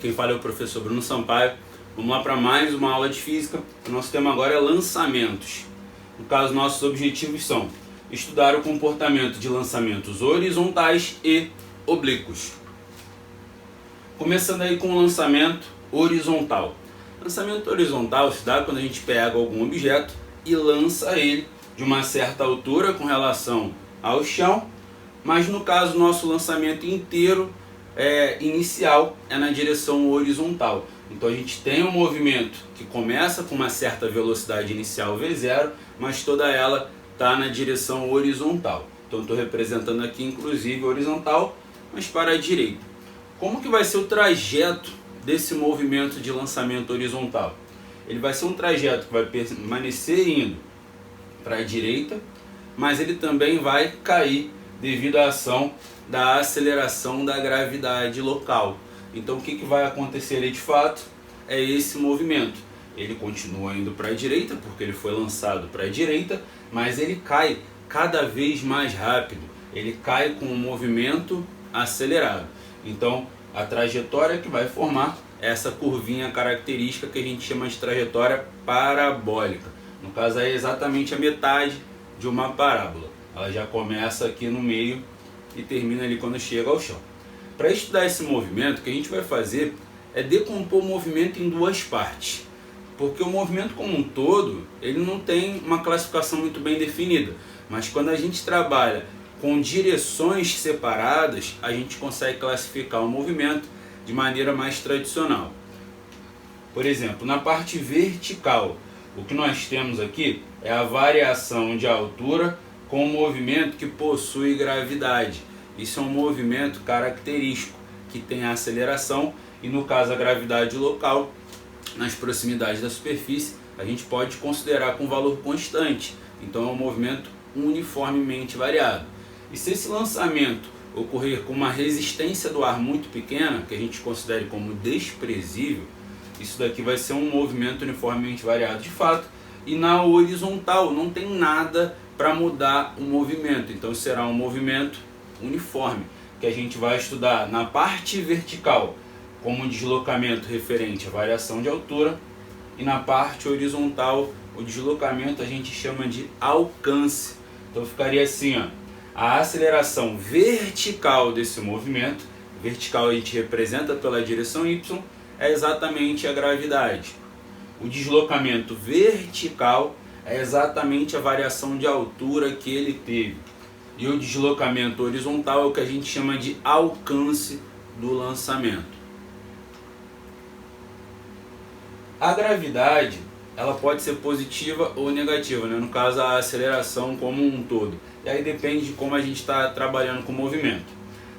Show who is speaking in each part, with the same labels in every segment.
Speaker 1: quem fala é o professor Bruno Sampaio. Vamos lá para mais uma aula de física. O nosso tema agora é lançamentos. No caso, nossos objetivos são estudar o comportamento de lançamentos horizontais e oblíquos. Começando aí com o lançamento horizontal. Lançamento horizontal se dá quando a gente pega algum objeto e lança ele de uma certa altura com relação ao chão, mas no caso nosso lançamento inteiro inicial é na direção horizontal. Então a gente tem um movimento que começa com uma certa velocidade inicial V0, mas toda ela está na direção horizontal. Então estou representando aqui inclusive horizontal, mas para a direita. Como que vai ser o trajeto desse movimento de lançamento horizontal? Ele vai ser um trajeto que vai permanecer indo para a direita, mas ele também vai cair devido à ação da aceleração da gravidade local. Então o que vai acontecer ali de fato é esse movimento. Ele continua indo para a direita, porque ele foi lançado para a direita, mas ele cai cada vez mais rápido. Ele cai com um movimento acelerado. Então a trajetória que vai formar essa curvinha característica que a gente chama de trajetória parabólica. No caso é exatamente a metade de uma parábola. Ela já começa aqui no meio e termina ali quando chega ao chão. Para estudar esse movimento, o que a gente vai fazer é decompor o movimento em duas partes. Porque o movimento como um todo, ele não tem uma classificação muito bem definida. Mas quando a gente trabalha com direções separadas, a gente consegue classificar o movimento de maneira mais tradicional. Por exemplo, na parte vertical, o que nós temos aqui é a variação de altura com um movimento que possui gravidade. Isso é um movimento característico, que tem a aceleração e, no caso, a gravidade local, nas proximidades da superfície, a gente pode considerar com valor constante. Então é um movimento uniformemente variado. E se esse lançamento ocorrer com uma resistência do ar muito pequena, que a gente considere como desprezível, isso daqui vai ser um movimento uniformemente variado de fato. E na horizontal não tem nada para mudar o movimento, então será um movimento uniforme, que a gente vai estudar na parte vertical como deslocamento referente à variação de altura, e na parte horizontal o deslocamento a gente chama de alcance. Então ficaria assim, ó, a aceleração vertical desse movimento, vertical a gente representa pela direção Y, é exatamente a gravidade. O deslocamento vertical é exatamente a variação de altura que ele teve. E o deslocamento horizontal é o que a gente chama de alcance do lançamento. A gravidade, ela pode ser positiva ou negativa, né? No caso a aceleração como um todo. E aí depende de como a gente está trabalhando com o movimento.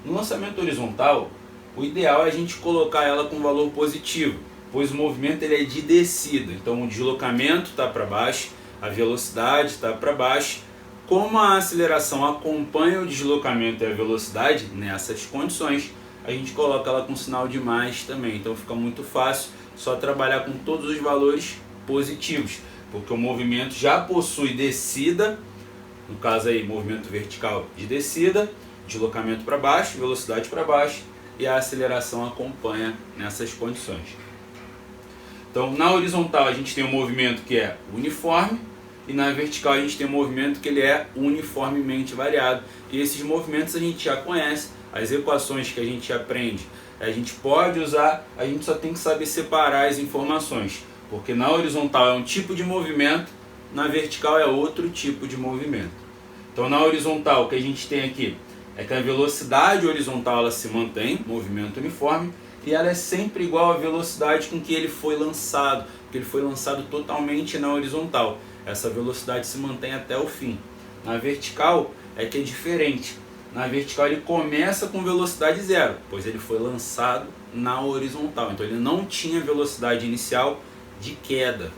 Speaker 1: No lançamento horizontal, o ideal é a gente colocar ela com valor positivo, pois o movimento ele é de descida. Então o deslocamento está para baixo, a velocidade está para baixo. Como a aceleração acompanha o deslocamento e a velocidade, nessas condições, a gente coloca ela com sinal de mais também. Então fica muito fácil, só trabalhar com todos os valores positivos, porque o movimento já possui descida, no caso aí movimento vertical de descida, deslocamento para baixo, velocidade para baixo, e a aceleração acompanha nessas condições. Então na horizontal a gente tem um movimento que é uniforme, e na vertical a gente tem um movimento que ele é uniformemente variado. E esses movimentos a gente já conhece, as equações que a gente aprende, a gente pode usar, a gente só tem que saber separar as informações. Porque na horizontal é um tipo de movimento, na vertical é outro tipo de movimento. Então na horizontal o que a gente tem aqui é que a velocidade horizontal ela se mantém, movimento uniforme, e ela é sempre igual à velocidade com que ele foi lançado, porque ele foi lançado totalmente na horizontal. Essa velocidade se mantém até o fim. Na vertical é que é diferente. Na vertical ele começa com velocidade zero, pois ele foi lançado na horizontal. Então ele não tinha velocidade inicial de queda,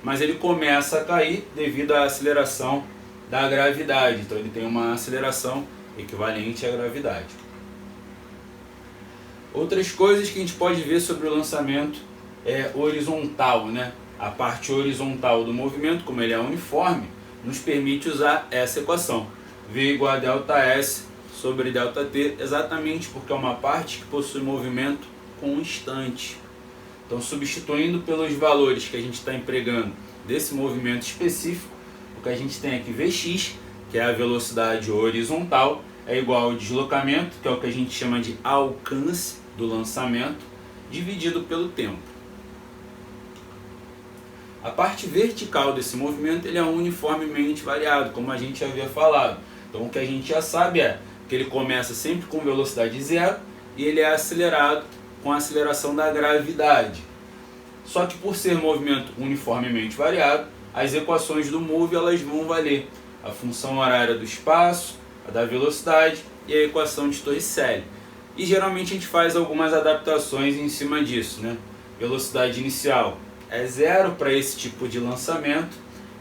Speaker 1: mas ele começa a cair devido à aceleração da gravidade. Então ele tem uma aceleração equivalente à gravidade. Outras coisas que a gente pode ver sobre o lançamento horizontal, né? A parte horizontal do movimento, como ele é uniforme, nos permite usar essa equação. V igual a ΔS sobre ΔT, exatamente porque é uma parte que possui movimento constante. Então, substituindo pelos valores que a gente está empregando desse movimento específico, o que a gente tem aqui Vx, que é a velocidade horizontal, é igual ao deslocamento, que é o que a gente chama de alcance do lançamento, dividido pelo tempo. A parte vertical desse movimento ele é uniformemente variado, como a gente já havia falado. Então o que a gente já sabe é que ele começa sempre com velocidade zero e ele é acelerado com a aceleração da gravidade. Só que por ser movimento uniformemente variado, as equações do move elas vão valer a função horária do espaço, a da velocidade e a equação de Torricelli. E geralmente a gente faz algumas adaptações em cima disso, né? Velocidade inicial é zero para esse tipo de lançamento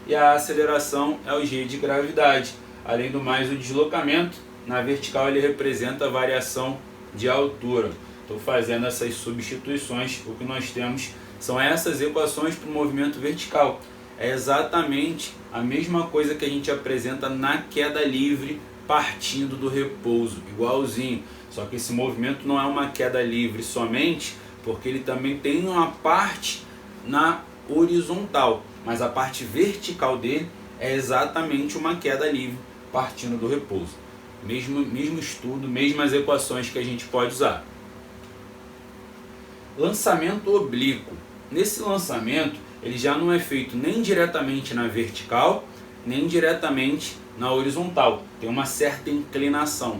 Speaker 1: e a aceleração é o g de gravidade. Além do mais, o deslocamento na vertical ele representa a variação de altura. Estou fazendo essas substituições, o que nós temos são essas equações para o movimento vertical. É exatamente a mesma coisa que a gente apresenta na queda livre partindo do repouso, igualzinho. Só que esse movimento não é uma queda livre somente, porque ele também tem uma parte na horizontal, mas a parte vertical dele é exatamente uma queda livre partindo do repouso. Mesmo estudo, mesmas equações que a gente pode usar. Lançamento oblíquo. Nesse lançamento, ele já não é feito nem diretamente na vertical, nem diretamente na horizontal. Tem uma certa inclinação.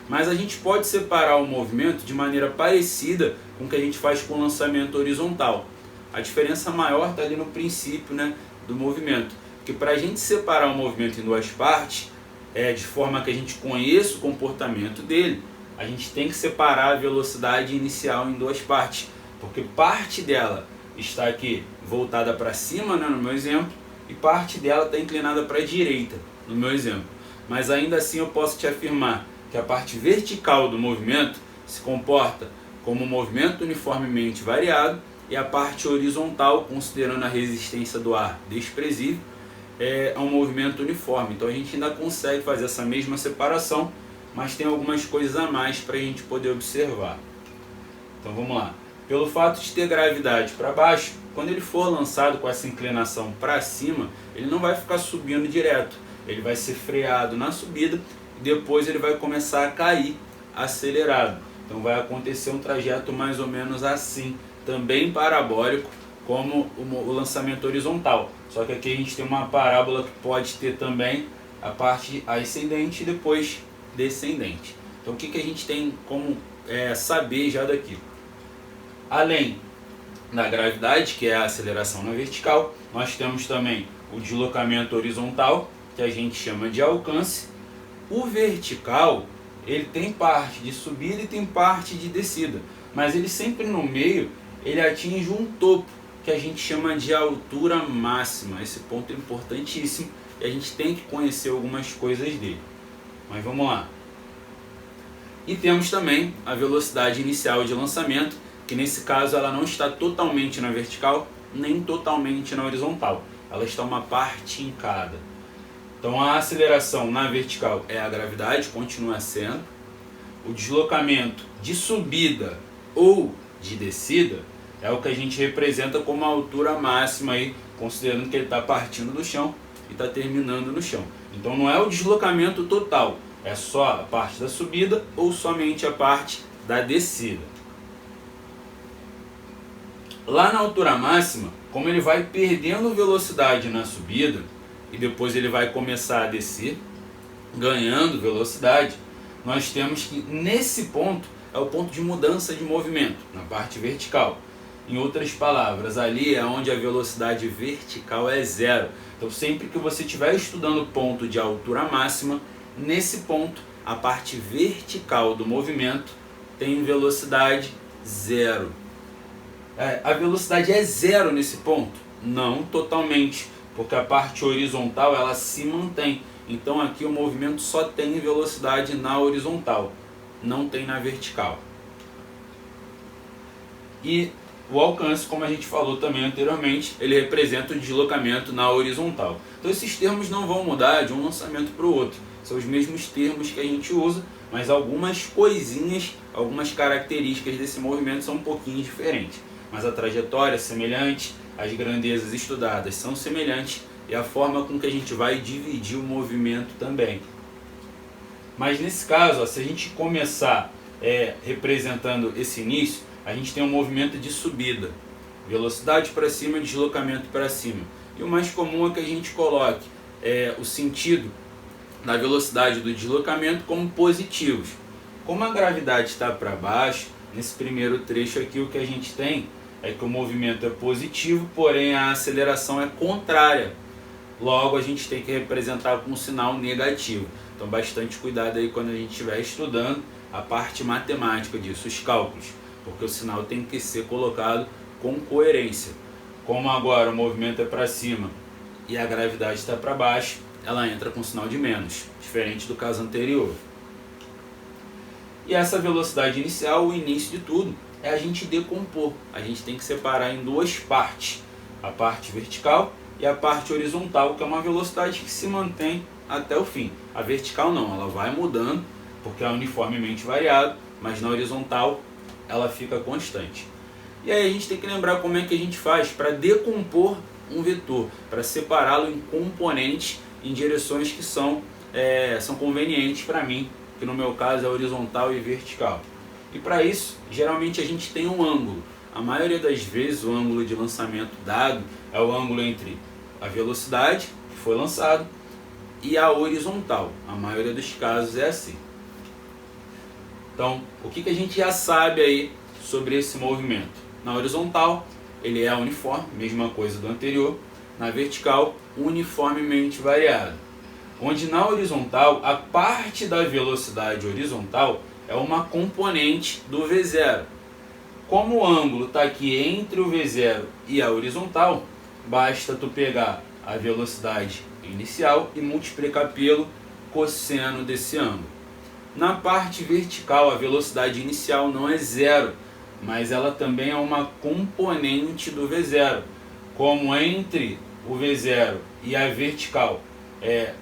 Speaker 1: Mas a gente pode separar o movimento de maneira parecida com o que a gente faz com o lançamento horizontal. A diferença maior está ali no princípio, né, do movimento. Porque para a gente separar o movimento em duas partes, de forma que a gente conheça o comportamento dele, a gente tem que separar a velocidade inicial em duas partes. Porque parte dela está aqui voltada para cima, né, no meu exemplo, e parte dela está inclinada para a direita, no meu exemplo. Mas ainda assim eu posso te afirmar que a parte vertical do movimento se comporta como um movimento uniformemente variado e a parte horizontal, considerando a resistência do ar desprezível, é um movimento uniforme. Então a gente ainda consegue fazer essa mesma separação, mas tem algumas coisas a mais para a gente poder observar. Então vamos lá. Pelo fato de ter gravidade para baixo, quando ele for lançado com essa inclinação para cima, ele não vai ficar subindo direto. Ele vai ser freado na subida e depois ele vai começar a cair acelerado. Então vai acontecer um trajeto mais ou menos assim, também parabólico, como o lançamento horizontal. Só que aqui a gente tem uma parábola que pode ter também a parte ascendente e depois descendente. Então o que a gente tem como saber já daqui? Além da gravidade, que é a aceleração na vertical, nós temos também o deslocamento horizontal, que a gente chama de alcance. O vertical, ele tem parte de subida e tem parte de descida, mas ele sempre no meio, ele atinge um topo, que a gente chama de altura máxima. Esse ponto é importantíssimo e a gente tem que conhecer algumas coisas dele. Mas vamos lá. E temos também a velocidade inicial de lançamento, que nesse caso ela não está totalmente na vertical, nem totalmente na horizontal. Ela está uma parte em cada. Então a aceleração na vertical é a gravidade, continua sendo. O deslocamento de subida ou de descida é o que a gente representa como a altura máxima, aí, considerando que ele está partindo do chão e está terminando no chão. Então não é o deslocamento total, é só a parte da subida ou somente a parte da descida. Lá na altura máxima, como ele vai perdendo velocidade na subida e depois ele vai começar a descer, ganhando velocidade, nós temos que nesse ponto é o ponto de mudança de movimento, na parte vertical. Em outras palavras, ali é onde a velocidade vertical é zero. Então sempre que você estiver estudando o ponto de altura máxima, nesse ponto a parte vertical do movimento tem velocidade zero. A velocidade é zero nesse ponto? Não totalmente, porque a parte horizontal ela se mantém. Então aqui o movimento só tem velocidade na horizontal, não tem na vertical. E o alcance, como a gente falou também anteriormente, ele representa o deslocamento na horizontal. Então esses termos não vão mudar de um lançamento para o outro. são os mesmos termos que a gente usa, mas algumas coisinhas, algumas características desse movimento são um pouquinho diferentes. Mas a trajetória é semelhante, as grandezas estudadas são semelhantes e a forma com que a gente vai dividir o movimento também. Mas nesse caso, ó, se a gente começar representando esse início, a gente tem um movimento de subida, velocidade para cima, deslocamento para cima. E o mais comum é que a gente coloque o sentido da velocidade do deslocamento como positivos. Como a gravidade está para baixo, nesse primeiro trecho aqui o que a gente tem é que o movimento é positivo, porém a aceleração é contrária. Logo a gente tem que representar com um sinal negativo. Então bastante cuidado aí quando a gente estiver estudando a parte matemática disso, os cálculos, porque o sinal tem que ser colocado com coerência. Como agora o movimento é para cima e a gravidade está para baixo, ela entra com sinal de menos, diferente do caso anterior. E essa velocidade inicial, o início de tudo, é a gente decompor. A gente tem que separar em duas partes, a parte vertical e a parte horizontal, que é uma velocidade que se mantém até o fim. A vertical não, ela vai mudando, porque é uniformemente variado, mas na horizontal ela fica constante. E aí a gente tem que lembrar como é que a gente faz para decompor um vetor, para separá-lo em componentes em direções que são convenientes para mim, que no meu caso é horizontal e vertical. E para isso, geralmente a gente tem um ângulo. A maioria das vezes o ângulo de lançamento dado é o ângulo entre a velocidade que foi lançado e a horizontal. A maioria dos casos é assim. Então, o que a gente já sabe aí sobre esse movimento? Na horizontal, ele é uniforme, mesma coisa do anterior. Na vertical, uniformemente variado. Onde na horizontal, a parte da velocidade horizontal é uma componente do V0. Como o ângulo está aqui entre o V0 e a horizontal, basta tu pegar a velocidade inicial e multiplicar pelo cosseno desse ângulo. Na parte vertical, a velocidade inicial não é zero, mas ela também é uma componente do V0. Como entre o V0 e a vertical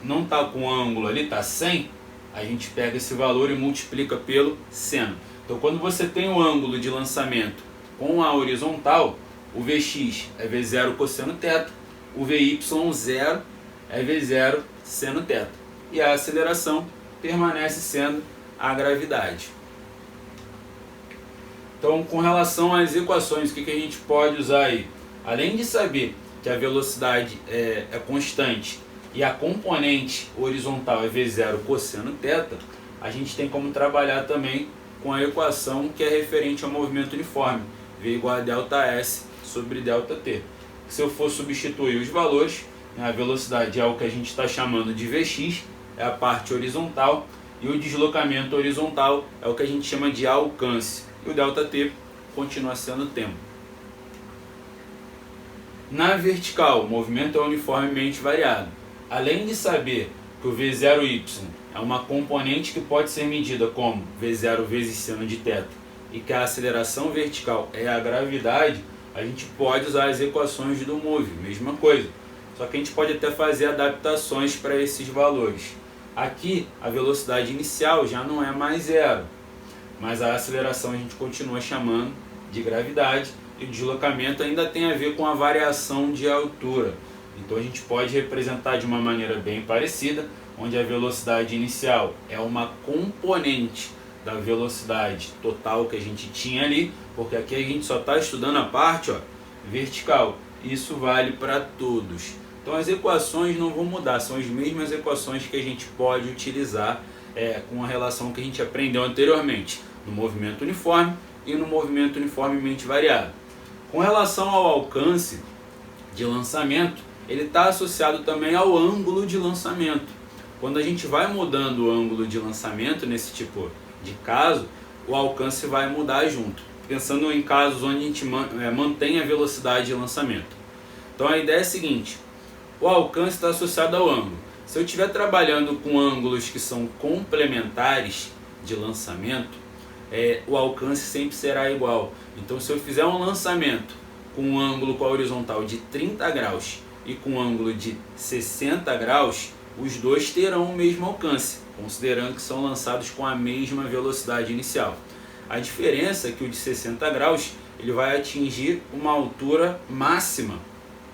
Speaker 1: não está com o ângulo ali, está 100, a gente pega esse valor e multiplica pelo seno. Então quando você tem o ângulo de lançamento com a horizontal, o Vx é V0 cosseno θ, o Vy0 é V0 seno θ. E a aceleração permanece sendo a gravidade. Então, com relação às equações, o que a gente pode usar aí? Além de saber que a velocidade é constante e a componente horizontal é V0 cosseno θ, a gente tem como trabalhar também com a equação que é referente ao movimento uniforme, V igual a ΔS sobre ΔT. Se eu for substituir os valores, a velocidade é o que a gente está chamando de Vx, é a parte horizontal, e o deslocamento horizontal é o que a gente chama de alcance, e o ΔT continua sendo tempo. Na vertical, o movimento é uniformemente variado. Além de saber que o V0y é uma componente que pode ser medida como V0 vezes seno de θ e que a aceleração vertical é a gravidade, a gente pode usar as equações do move, mesma coisa. Só que a gente pode até fazer adaptações para esses valores. Aqui a velocidade inicial já não é mais zero, mas a aceleração a gente continua chamando de gravidade e o deslocamento ainda tem a ver com a variação de altura. Então a gente pode representar de uma maneira bem parecida, onde a velocidade inicial é uma componente da velocidade total que a gente tinha ali, porque aqui a gente só está estudando a parte vertical. Isso vale para todos. Então as equações não vão mudar, são as mesmas equações que a gente pode utilizar com a relação que a gente aprendeu anteriormente, no movimento uniforme e no movimento uniformemente variado. Com relação ao alcance de lançamento, ele está associado também ao ângulo de lançamento. Quando a gente vai mudando o ângulo de lançamento nesse tipo de caso, o alcance vai mudar junto. Pensando em casos onde a gente mantém a velocidade de lançamento. Então a ideia é a seguinte, o alcance está associado ao ângulo. Se eu estiver trabalhando com ângulos que são complementares de lançamento, o alcance sempre será igual. Então se eu fizer um lançamento com um ângulo com a horizontal de 30 graus e com um ângulo de 60 graus, os dois terão o mesmo alcance, considerando que são lançados com a mesma velocidade inicial. A diferença é que o de 60 graus ele vai atingir uma altura máxima,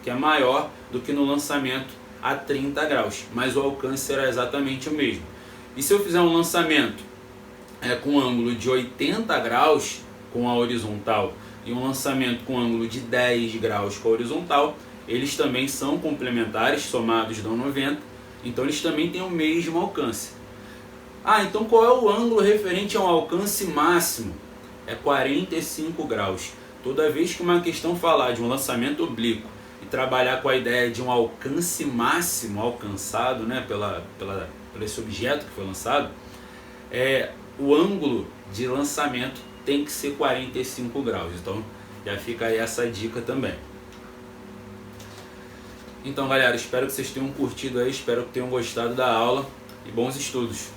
Speaker 1: que é maior do que no lançamento a 30 graus, mas o alcance será exatamente o mesmo. E se eu fizer um lançamento com ângulo de 80 graus com a horizontal e um lançamento com ângulo de 10 graus com a horizontal, eles também são complementares, somados dão 90, então eles também têm o mesmo alcance. Então qual é o ângulo referente ao alcance máximo? É 45 graus. Toda vez que uma questão falar de um lançamento oblíquo e trabalhar com a ideia de um alcance máximo alcançado, né, por esse objeto que foi lançado, o ângulo de lançamento tem que ser 45 graus. Então já fica aí essa dica também. Então galera, espero que vocês tenham curtido aí, espero que tenham gostado da aula e bons estudos.